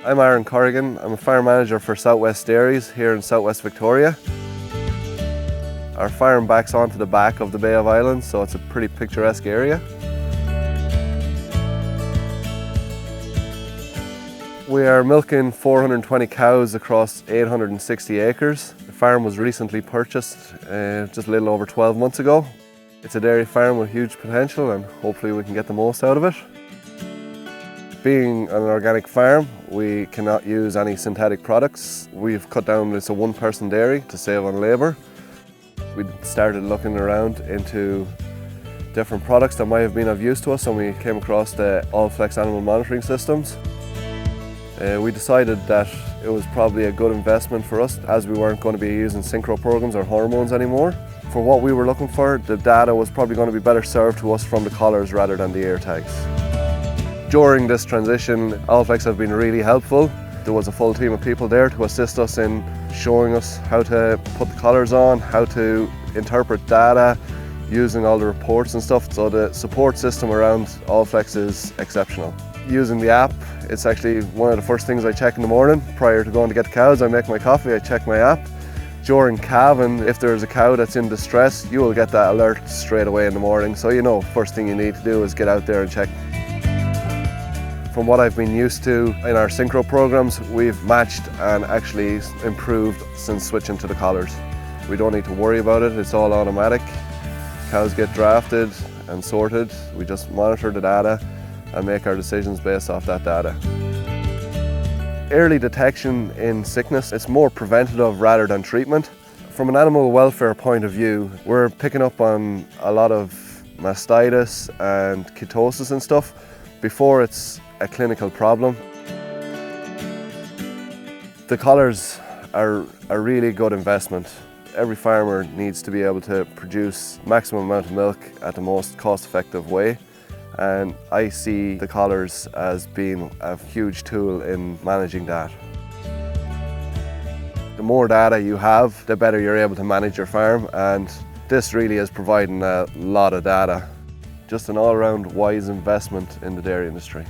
I'm Aaron Corrigan. I'm a farm manager for Southwest Dairies here in Southwest Victoria. Our farm backs onto the back of the Bay of Islands, so it's a pretty picturesque area. We are milking 420 cows across 860 acres. The farm was recently purchased just a little over 12 months ago. It's a dairy farm with huge potential and hopefully we can get the most out of it. Being an organic farm, we cannot use any synthetic products. We've cut down, it's a one-person dairy to save on labour. We started looking around into different products that might have been of use to us, and we came across the Allflex animal monitoring systems. We decided that it was probably a good investment for us, as we weren't going to be using synchro programs or hormones anymore. For what we were looking for, the data was probably going to be better served to us from the collars rather than the ear tags. During this transition, Allflex have been really helpful. There was a full team of people there to assist us in showing us how to put the collars on, how to interpret data, using all the reports and stuff. So the support system around Allflex is exceptional. Using the app, it's actually one of the first things I check in the morning. Prior to going to get the cows, I make my coffee, I check my app. During calving, if there's a cow that's in distress, you will get that alert straight away in the morning. So you know, first thing you need to do is get out there and check. From what I've been used to in our synchro programs, we've matched and actually improved since switching to the collars. We don't need to worry about it, it's all automatic. Cows get drafted and sorted. We just monitor the data and make our decisions based off that data. Early detection in sickness, it's more preventative rather than treatment. From an animal welfare point of view, we're picking up on a lot of mastitis and ketosis and stuff before it's a clinical problem. The collars are a really good investment. Every farmer needs to be able to produce maximum amount of milk at the most cost-effective way, and I see the collars as being a huge tool in managing that. The more data you have, the better you're able to manage your farm, and this really is providing a lot of data. Just an all-round wise investment in the dairy industry.